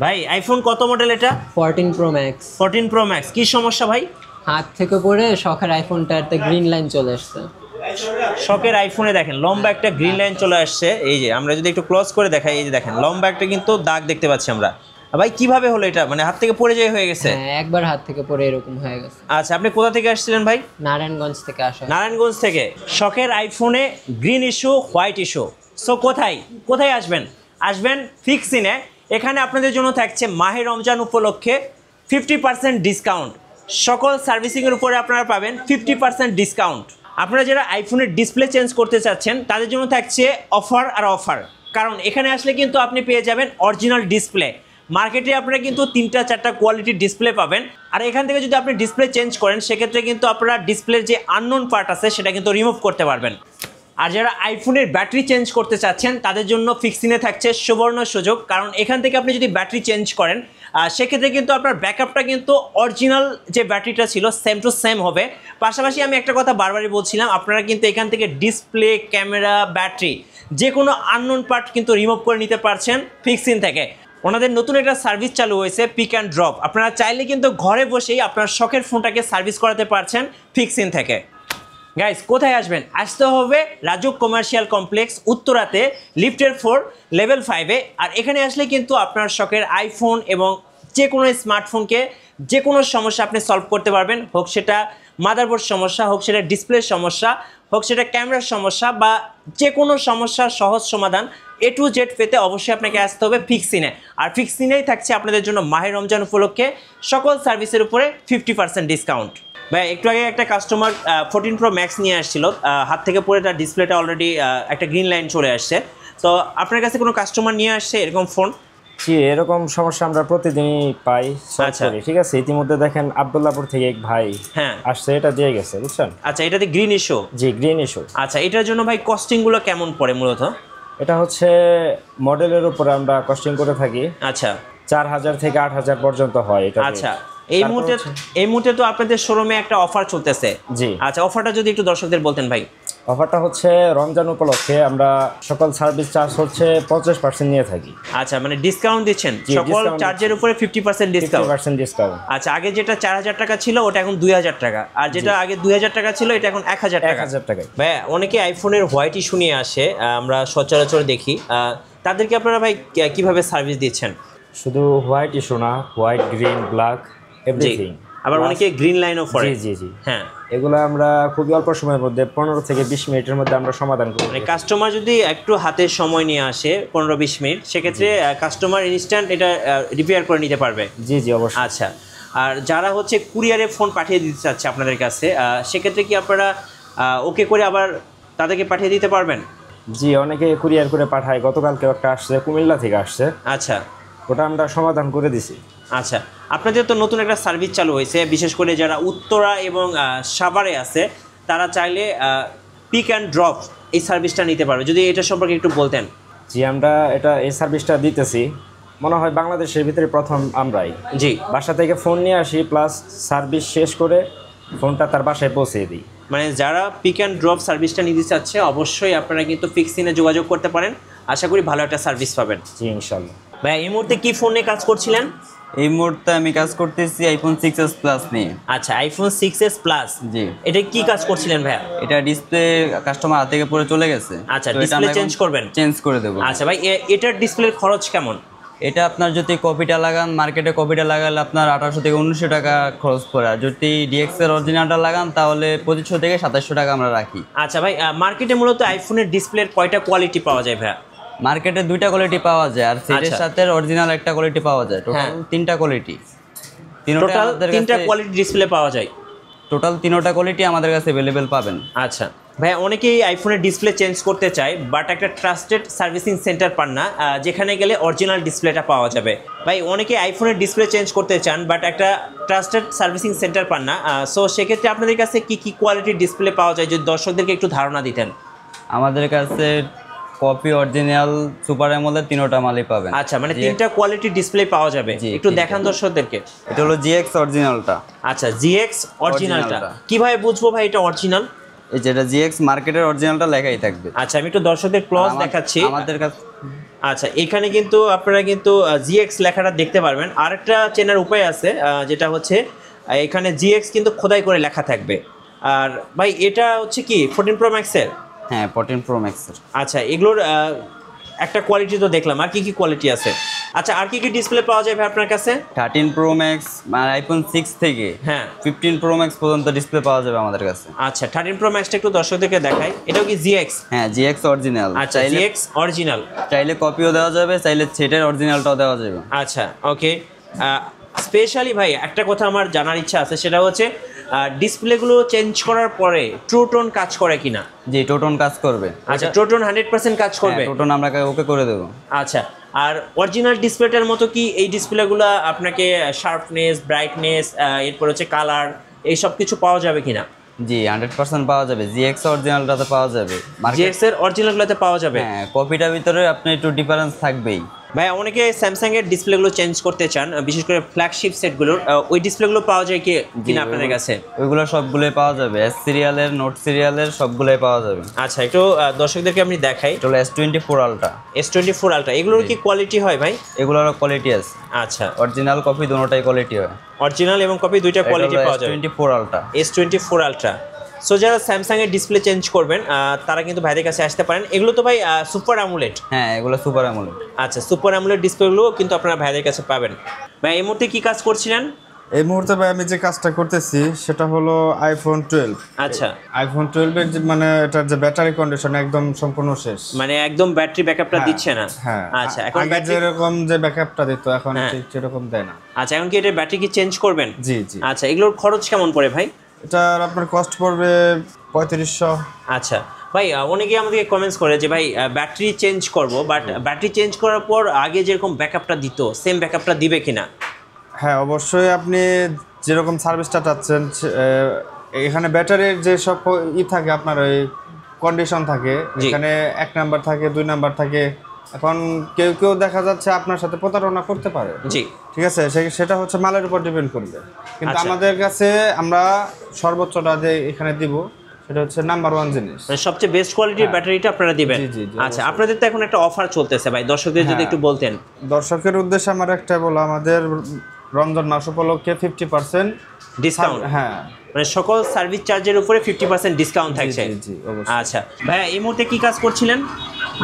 ভাই আইফোন কত মডেল এটা? 14 প্রো ম্যাক্স। 14 pro max. কি সমস্যা ভাই? হাত থেকে পড়ে শখের আইফোনটাতে গ্রিন লাইন চলে আসছে। শখের আইফোনে দেখেন লম্বা একটা গ্রিন লাইন চলে আসছে। এই যে আমরা যদি একটু ক্লোজ করে দেখাই, এই যে দেখেন লম্বা একটা কিন্তু দাগ দেখতে পাচ্ছি আমরা। ভাই কিভাবে হলো এটা? মানে হাত থেকে পড়ে যায় হয়ে গেছে? হ্যাঁ, একবার হাত থেকে পড়ে এরকম হয়ে গেছে। আচ্ছা, আপনি কোথা থেকে আসছিলেন ভাই? নারায়ণগঞ্জ থেকে আসা। নারায়ণগঞ্জ থেকে। শখের আইফোনে green issue, white issue. So কোথায় আসবেন? আসবেন ফিক্সিনে। এখানে আপনাদের জন্য থাকছে মাহে রমজান উপলক্ষে 50% ডিসকাউন্ট। সকল সার্ভিসিংয়ের উপরে আপনারা পাবেন 50% ডিসকাউন্ট। আপনারা যারা আইফোনের ডিসপ্লে চেঞ্জ করতে চাচ্ছেন তাদের জন্য থাকছে অফার আর অফার। কারণ এখানে আসলে কিন্তু আপনি পেয়ে যাবেন অরিজিনাল ডিসপ্লে। মার্কেটে আপনারা কিন্তু 3-4টা কোয়ালিটির ডিসপ্লে পাবেন। আর এখান থেকে যদি আপনি ডিসপ্লে চেঞ্জ করেন সেক্ষেত্রে কিন্তু আপনারা ডিসপ্লের যে আননোন পার্ট আছে সেটা কিন্তু রিমুভ করতে পারবেন। আর যারা আইফোনের ব্যাটারি চেঞ্জ করতে চাচ্ছেন তাদের জন্য ফিক্সিনে থাকছে সুবর্ণ সুযোগ। কারণ এখান থেকে আপনি যদি ব্যাটারি চেঞ্জ করেন সেক্ষেত্রে কিন্তু আপনার ব্যাকআপটা কিন্তু অরিজিনাল যে ব্যাটারিটা ছিল সেম টু সেম হবে। পাশাপাশি আমি একটা কথা বারবারই বলছিলাম, আপনারা কিন্তু এখান থেকে ডিসপ্লে, ক্যামেরা, ব্যাটারি যে কোনো আননোন পার্ট কিন্তু রিমুভ করে নিতে পারছেন ফিক্সিন থেকে। ওনাদের নতুন একটা সার্ভিস চালু হয়েছে, পিক অ্যান্ড ড্রপ। আপনারা চাইলে কিন্তু ঘরে বসেই আপনার শখের ফোনটাকে সার্ভিস করাতে পারছেন ফিক্সিন থেকে। গাইস কোথায় আসবেন? আসতে হবে রাজুক কমার্শিয়াল কমপ্লেক্স, উত্তরাতে, লিফটের 4, লেভেল 5-এ। আর এখানে আসলে কিন্তু আপনার শখের আইফোন এবং যে কোনো স্মার্টফোনকে যে কোনো সমস্যা আপনি সলভ করতে পারবেন। হোক সেটা মাদারবোর্ড সমস্যা, হোক সেটা ডিসপ্লের সমস্যা, হোক সেটা ক্যামেরার সমস্যা, বা যে কোনো সমস্যার সহজ সমাধান A to Z পেতে অবশ্যই আপনাকে আসতে হবে ফিক্সিনে। আর ফিক্সিনেই থাকছে আপনাদের জন্য মাহে রমজান উপলক্ষে সকল সার্ভিসের উপরে 50% ডিসকাউন্ট। ভাই একটু আগে একটা কাস্টমার 14 প্রো ম্যাক্স নিয়ে আসছিল, হাত থেকে পড়ে তার ডিসপ্লেটা অলরেডি একটা গ্রিন লাইন চলে আসছে। তো আপনার কাছে কোনো কাস্টমার নিয়ে আসছে এরকম ফোন? জি, এরকম সমস্যা আমরা প্রতিদিনই পাই। আচ্ছা, ঠিক আছে। ইতিমধ্যে দেখেন আব্দুল্লাহপুর থেকে এক ভাই আসছে, এটা দিয়ে গেছে, বুঝছেন? আচ্ছা, এটাতে গ্রিন ইস্যু? জি, গ্রিন ইস্যু। আচ্ছা, এটার জন্য ভাই কস্টিংগুলো কেমন পড়ে মূলত? এটা হচ্ছে মডেলের উপরে আমরা কস্টিং করে থাকি। আচ্ছা, 4000 থেকে 8000 পর্যন্ত হয় এটা। আচ্ছা, এই মুহূর্তে তো আপনাদের শোরুমে একটা অফার চলতেছে। জি। আচ্ছা, অফারটা যদি একটু দর্শকদের বলতেন ভাই। অফারটা হচ্ছে রমজান উপলক্ষে আমরা সকল সার্ভিস চার্জ হচ্ছে 50% নিয়ে থাকি। আচ্ছা, মানে ডিসকাউন্ট দিচ্ছেন সকল চার্জের উপরে 50% ডিসকাউন্ট। আচ্ছা, আগে যেটা 4000 টাকা ছিল ওটা এখন 2000 টাকা, আর যেটা আগে 2000 টাকা ছিল এটা এখন 1000 টাকা। 1000 টাকায়। ভাই অনেকে আইফোনের হোয়াইট ইস্যু নিয়ে আসে, আমরা সচরাচর দেখি। তাদেরকে আপনারা ভাই কিভাবে সার্ভিস দিচ্ছেন? শুধু হোয়াইট ইস্যু না, হোয়াইট, গ্রিন, ব্ল্যাক, এভরিথিং। আবার অনেকে গ্রিন লাইনও পড়ে। জি। হ্যাঁ, এগুলো আমরা খুবই অল্প সময়ের মধ্যে 15 থেকে 20 মিনিটের মধ্যে আমরা সমাধান করি। মানে কাস্টমার যদি একটু হাতে সময় নিয়ে আসে 15-20 মিনিট, সেক্ষেত্রে কাস্টমার ইনস্ট্যান্ট এটা রিপেয়ার করে নিতে পারবে। জি অবশ্যই। আচ্ছা, আর যারা হচ্ছে কুরিয়ারে ফোন পাঠিয়ে দিতে চাচ্ছে আপনাদের কাছে, সেক্ষেত্রে কি আপনারা ওকে করে আবার তাদেরকে পাঠিয়ে দিতে পারবেন? জি, অনেকে কুরিয়ার করে পাঠায়। গতকালকে একটা আসছে, কুমিল্লা থেকে আসছে। আচ্ছা, ওটা আমরা সমাধান করে দিছি। আচ্ছা, আপনাদের তো নতুন একটা সার্ভিস চালু হয়েছে, বিশেষ করে যারা উত্তরা এবং সাভারে আছে তারা চাইলে পিক অ্যান্ড ড্রপ এই সার্ভিসটা নিতে পারবে। যদি এটা সম্পর্কে একটু বলতেন। জি, আমরা এই সার্ভিসটা দিতেছি মনে হয় বাংলাদেশের ভিতরে প্রথম আমরাই। জি, বাসা থেকে ফোন নিয়ে আসি, প্লাস সার্ভিস শেষ করে ফোনটা তার বাসায় পৌঁছে দিই। মানে যারা পিক অ্যান্ড ড্রপ সার্ভিসটা নিতে চাচ্ছে অবশ্যই আপনারা কিন্তু ফিক্সিনে যোগাযোগ করতে পারেন। আশা করি ভালো একটা সার্ভিস পাবেন। জি, ইনশাল্লাহ। ভাই এই মুহূর্তে কি ফোন নিয়ে কাজ করছিলেন? এই মুহূর্তে আমি কাজ করতেছি আইফোন 6s প্লাস নিয়ে। আচ্ছা, আইফোন 6s প্লাস। জি। এটা কি কাজ করছিলেন ভাইয়া? এটা ডিসপ্লে কাস্টমার হাত থেকে পড়ে চলে গেছে। আচ্ছা, ডিসপ্লে চেঞ্জ করবেন? চেঞ্জ করে দেবো। আচ্ছা ভাই, এটার ডিসপ্লের খরচ কেমন? এটা আপনার যদি কপিটা লাগান, মার্কেটে কপিটা লাগালে আপনার 1800 থেকে 1900 টাকা খরচ পড়ে। আর যদি ডিএক্স এর অরিজিনালটা লাগান তাহলে 2500 থেকে 2700 টাকা আমরা রাখি। আচ্ছা ভাই, মার্কেটে মূলত আইফোনের ডিসপ্লের কয়টা কোয়ালিটি পাওয়া যায় ভাইয়া? মার্কেটে 2টা কোয়ালিটি পাওয়া যায়, আর সেটের সাথে অরিজিনাল একটা কোয়ালিটি পাওয়া যায়। টোটাল 3টা কোয়ালিটি। টোটাল 3টা কোয়ালিটি ডিসপ্লে পাওয়া যায়। টোটাল 3টা কোয়ালিটি আমাদের কাছে अवेलेबल পাবেন। আচ্ছা ভাই, অনেকেই আইফোনের ডিসপ্লে চেঞ্জ করতে চায়, বাট একটা ট্রাস্টেড সার্ভিসিং সেন্টার পান না যেখানে গেলে অরিজিনাল ডিসপ্লেটা পাওয়া যাবে। ভাই অনেকে আইফোনের ডিসপ্লে চেঞ্জ করতে চান, বাট একটা ট্রাস্টেড সার্ভিসিং সেন্টার পান না। সো সেক্ষেত্রে আপনাদের কাছে কি কোয়ালিটির ডিসপ্লে পাওয়া যায় যদি দর্শকদেরকে একটু ধারণা দিতেন। আমাদের কাছে কপি, অরিজিনাল, সুপার অ্যামোলেড 3টা মালই পাবেন। আচ্ছা, মানে 3টা কোয়ালিটির ডিসপ্লে পাওয়া যাবে। একটু দেখান দর্শকদেরকে। এটা হলো জিএক্স অরিজিনালটা। আচ্ছা, জিএক্স অরিজিনালটা কিভাবে বুঝবো ভাই এটা অরিজিনাল? এই যেটা জিএক্স মার্কেটের অরিজিনালটা লেখাই থাকবে। আচ্ছা, আমি একটু দর্শকদের ক্লোজ দেখাচ্ছি। আমাদের কাছে আচ্ছা, এখানে কিন্তু আপনারা কিন্তু জিএক্স লেখাটা দেখতে পারবেন। আরেকটা চেনার উপায় আছে, যেটা হচ্ছে এখানে জিএক্স কিন্তু খোদাই করে লেখা থাকবে। আর ভাই এটা হচ্ছে কি 14 প্রো ম্যাক্সের? হ্যাঁ 14 প্রো ম্যাক্সের। আচ্ছা, এগুলোর একটা কোয়ালিটি তো দেখলাম, আর কি কি কোয়ালিটি আছে? আচ্ছা, আর কি কি ডিসপ্লে পাওয়া যাবে আপনার কাছে? 13 প্রো ম্যাক্স আর আইফোন 6 থেকে হ্যাঁ 15 প্রো ম্যাক্স পর্যন্ত ডিসপ্লে পাওয়া যাবে আমাদের কাছে। আচ্ছা, 13 প্রো ম্যাক্সটা একটু দর্শকদেরকে দেখাই। এটাও কি জিএক্স? হ্যাঁ জিএক্স অরিজিনাল। আচ্ছা, জিএক্স অরিজিনাল। চাইলে কপিও দেওয়া যাবে, চাইলে সেটের অরিজিনালটাও দেওয়া যাবে। আচ্ছা, ওকে। স্পেশালি ভাই একটা কথা আমার জানার ইচ্ছা আছে, সেটা হচ্ছে ডিসপ্লেগুলো চেঞ্জ করার পরে ট্রু টোন কাজ করে কিনা? জি টোটন কাজ করবে। আচ্ছা, ট্রু টোন 100% কাজ করবে? টোটন আমরা ওকে করে দেবো। আচ্ছা, আর অরিজিনাল ডিসপ্লেটার মতো কি এই ডিসপ্লেগুলো আপনাকে শার্পনেস, ব্রাইটনেস, এরপর হচ্ছে কালার, এই সব কিছু পাওয়া যাবে কিনা? জি 100% পাওয়া যাবে। জিএক্স অরিজিনালটাতে পাওয়া যাবে, জিএক্স এর অরিজিনালগুলোতে পাওয়া যাবে। হ্যাঁ কপিটার ভিতরে আপনি একটু ডিফারেন্স থাকবেই। ভাই অনেকে স্যামসাং এর ডিসপ্লেগুলো চেঞ্জ করতে চান, বিশেষ করে ফ্ল্যাগশিপ সেটগুলোর, ওই ডিসপ্লেগুলো পাওয়া যায় কি কিনা আপনাদের কাছে? ওইগুলো সবগুলোই পাওয়া যাবে, এস সিরিয়ালের, নোট সিরিয়ালের সবগুলোই পাওয়া যাবে। আচ্ছা, একটু দর্শকদেরকে আমি দেখাই। চলো S24 আলট্রা। S24 আলট্রা, এগুলোর কি কোয়ালিটি হয় ভাই? এগুলোরও কোয়ালিটি আছে। আচ্ছা, অরিজিনাল কপি দুটোটাই কোয়ালিটি হয়। অরিজিনাল এবং কপি দুইটা কোয়ালিটি পাওয়া যাবে। S24 ultra. S24 ultra. So যারা স্যামসাং এর ডিসপ্লে চেঞ্জ করবেন তারা কিন্তু ভাইদের কাছে আসতে পারেন। এগুলো তো ভাই সুপার অ্যামোলেড? হ্যাঁ এগুলো সুপার অ্যামোলেড। আচ্ছা, সুপার অ্যামোলেড ডিসপ্লেগুলো কিন্তু আপনারা ভাইদের কাছে পাবেন। ভাই এই মুহূর্তে কি কাজ করছিলেন? এই মুহূর্তে ভাই আমি যে কাজটা করতেছি সেটা হলো আইফোন 12। আচ্ছা, আইফোন 12 এর মানে এটার যে ব্যাটারি কন্ডিশন একদম সম্পূর্ণ শেষ, মানে একদম ব্যাটারি ব্যাকআপটা দিচ্ছে না? হ্যাঁ। আচ্ছা, এখন আগে ব্যাটারি, যেরকম যে ব্যাকআপটা দিত এখন হ্যাঁ। ঠিক সেরকম দেয় না। আচ্ছা, এখন কি এটা ব্যাটারি কি চেঞ্জ করবেন? জি জি। আচ্ছা, এগুলোর খরচ কেমন পড়ে ভাই? এটার আপনার কস্ট পড়বে 3500। আচ্ছা ভাই, অনেকে আমাদেরকে কমেন্টস করে যে ভাই ব্যাটারি চেঞ্জ করব, বাট ব্যাটারি চেঞ্জ করার পর আগে যেরকম ব্যাকআপটা দিত সেম ব্যাকআপটা দিবে কিনা? হ্যাঁ অবশ্যই, আপনি যেরকম সার্ভিসটা চাচ্ছেন এখানে ব্যাটারির যে সব থাকে আপনার ওই কন্ডিশন থাকে, এখানে 1 নাম্বার থাকে, 2 নাম্বার থাকে। এখন কেউ কেউ দেখা যাচ্ছে আপনার সাথে প্রতারণা করতে পারে। জি, ঠিক আছে, সেটা হচ্ছে মালের উপর ডিপেন্ড করবে, কিন্তু আচ্ছা। আমাদের কাছে আমরা সর্বোচ্চটা যে এখানে দিব সেটা হচ্ছে নাম্বার 1 জিনিস, মানে সবচেয়ে বেস্ট কোয়ালিটির ব্যাটারিটা আপনারা দিবেন। জি, জি, জি, আচ্ছা, আপনাদের তো এখন একটা অফার চলতেছে ভাই, দর্শকদের যদি একটু বলতেন। দর্শকের উদ্দেশ্যে আমার একটা বলা, আমাদের রমজান মাস উপলক্ষে 50% ডিসকাউন্ট। হ্যাঁ, মানে সকল সার্ভিস চার্জের উপরে 50% ডিসকাউন্ট থাকছে। জি, জি, অবশ্যই। আচ্ছা ভাইয়া, এই মুহূর্তে কি কাজ করছিলেন?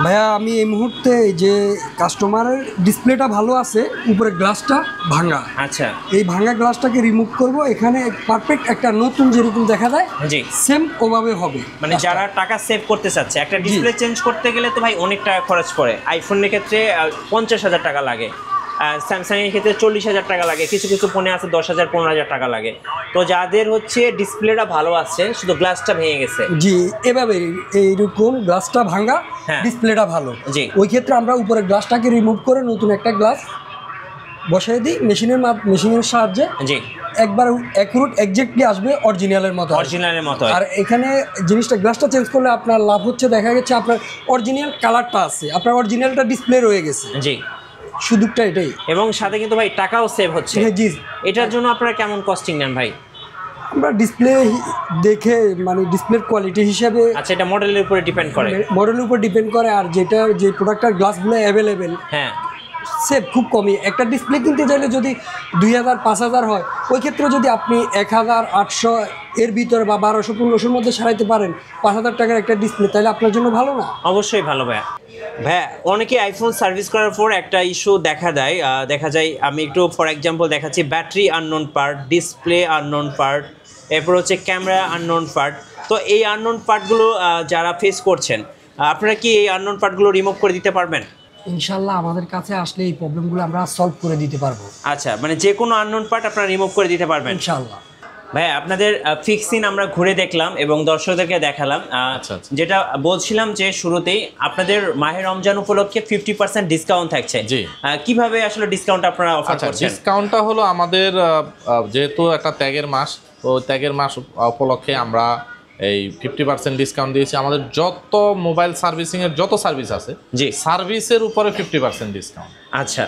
ভাইয়া আমি এই মুহূর্তে যে কাস্টমারের ডিসপ্লেটা ভালো আছে, উপরে গ্লাসটা ভাঙা, আচ্ছা, এই ভাঙা গ্লাসটাকে রিমুভ করব। এখানে পারফেক্ট একটা নতুন যেরকম দেখা যায় জি, সেম ওভাবে হবে। মানে যারা টাকা সেভ করতে চাচ্ছে, একটা ডিসপ্লে চেঞ্জ করতে গেলে তো ভাই অনেক টাকা খরচ পড়ে। আইফোনের ক্ষেত্রে 50,000 টাকা লাগে, স্যামসাং এর ক্ষেত্রে 40,000 টাকা লাগে, কিছু কিছু ফোনে আছে 10,000 15,000 টাকা লাগে। তো যাদের হচ্ছে ডিসপ্লেটা ভালো আছে, শুধু গ্লাসটা ভেঙে গেছে, জি এভাবে এইরকম গ্লাসটা ভাঙা, হ্যাঁ। ডিসপ্লেটা ভালো, জি। ওই ক্ষেত্রে আমরা উপরে গ্লাসটাকে রিমুভ করে নতুন একটা গ্লাস বসাই দিই মেশিনের সাহায্যে। জি, একবার অ্যাকুরেট এক্স্যাক্টলি আসবে অরিজিনালের মতো। অরিজিনালের মতো। আর এখানে জিনিসটা গ্লাসটা চেঞ্জ করলে আপনার লাভ হচ্ছে, দেখা গেছে আপনার অরিজিনাল কালারটা আছে, আপনার অরিজিনালটা ডিসপ্লে রয়ে গেছে, জি, সুযোগটা এটাই। এবং সাথে কিন্তু ভাই টাকাও সেভ হচ্ছে। হ্যাঁ, জি। এটার জন্য আপনারা কেমন কস্টিং নেন ভাই? আমরা ডিসপ্লে দেখে, মানে ডিসপ্লের কোয়ালিটি হিসাবে, আচ্ছা, এটা মডেলের উপরে ডিপেন্ড করে? মডেলের উপর ডিপেন্ড করে। আর যে প্রোডাক্টের গ্লাসগুলো অ্যাভেলেবেল, হ্যাঁ, সেভ খুব কমই। একটা ডিসপ্লে কিনতে চাইলে যদি 2,000 5,000 হয়, ওই ক্ষেত্রে যদি আপনি 1,800 এর ভিতরে বা 1200-1500-র মধ্যে সারাইতে পারেন 5,000 টাকার একটা ডিসপ্লে, তাহলে আপনার জন্য ভালো না? অবশ্যই ভালো ভাইয়া। ভাইয়া অনেকে আইফোন সার্ভিস করার পর একটা ইস্যু দেখা যায়, আমি একটু ফর এক্সাম্পল দেখাচ্ছি, battery unknown part, display unknown part, এরপর হচ্ছে ক্যামেরা আননোন পার্ট। তো এই আননোন পার্টগুলো যারা ফেস করছেন, আপনারা কি এই আননোন পার্টগুলো রিমুভ করে দিতে পারবেন? ইনশাল্লাহ আমাদের কাছে আসলে এই প্রবলেমগুলো আমরা সলভ করে দিতে পারবো। আচ্ছা, মানে যে কোনো আননোন পার্ট আপনারা রিমুভ করে দিতে পারবেন ইনশাল্লাহ। ভাই আপনাদের ফিক্সিন আমরা ঘুরে দেখলাম এবং দর্শকদেরকে দেখালাম। যেটা বলছিলাম যে শুরুতেই আপনাদের মাহে রমজান উপলক্ষে 50% ডিসকাউন্ট থাকছে। জি। কিভাবে আসলে ডিসকাউন্ট আপনারা অফার করছেন? ডিসকাউন্টটা হলো আমাদের যেহেতু একটা ত্যাগের মাস, তো ত্যাগের মাস উপলক্ষে আমরা এই 50% ডিসকাউন্ট দিয়েছি। আমাদের যত মোবাইল সার্ভিসিংয়ের যত সার্ভিস আছে, জি, সার্ভিসের উপরে 50% ডিসকাউন্ট। আচ্ছা,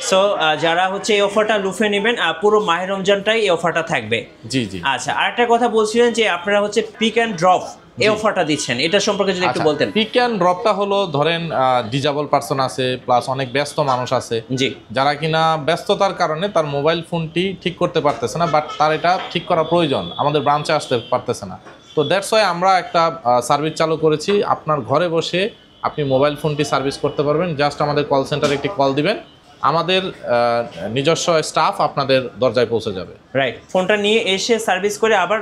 সো যারা হচ্ছে এই অফারটা লুফে নেবেন, পুরো মাহে রমজানটাই এই অফারটা থাকবে। জি জি। আচ্ছা, আরেকটা কথা বলছিলেন যে আপনারা হচ্ছে পিক অ্যান্ড ড্রপ এই অফারটা দিচ্ছেন, এটা সম্পর্কে যদি একটু বলতেন। পিক অ্যান্ড ড্রপটা হলো ধরেন ডিজেবল পার্সন আছে, প্লাস অনেক ব্যস্ত মানুষ আছে, জি, যারা কিনা ব্যস্ততার কারণে তার মোবাইল ফোনটি ঠিক করতে পারতেছে না, বাট তার এটা ঠিক করা প্রয়োজন, আমাদের ব্রাঞ্চে আসতে পারতেছে না। তো দ্যাটস ওয়াই আমরা একটা সার্ভিস চালু করেছি, আপনার ঘরে বসে আপনি মোবাইল ফোনটি সার্ভিস করতে পারবেন। জাস্ট আমাদের কল সেন্টারে একটি কল দিবেন, আমাদের নিজস্ব স্টাফ আপনাদের দরজায় পৌঁছে যাবে। রাইট, ফোনটা নিয়ে এসে সার্ভিস করে আবার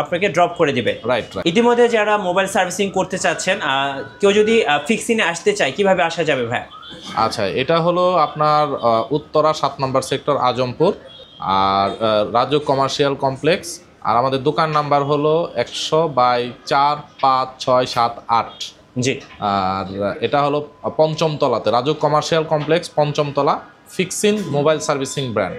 আপনাকে ড্রপ করে দিবে। রাইট। ইতিমধ্যে যারা মোবাইল সার্ভিসিং করতে চাচ্ছেন, কেউ যদি ফিক্সিনে আসতে চায় কিভাবে আসা যাবে ভাই? আচ্ছা, এটা হলো আপনার উত্তরা 7 নম্বর সেক্টর, আজমপুর, আর রাজু কমার্শিয়াল কমপ্লেক্স। আর আমাদের দোকান নাম্বার হলো 100/4-5-6-7-8। জি। আর এটা হলো 5ম তলাতে, রাজু কমার্শিয়াল কমপ্লেক্স 5ম তলা, ফিক্সিন মোবাইল সার্ভিসিং ব্র্যান্ড।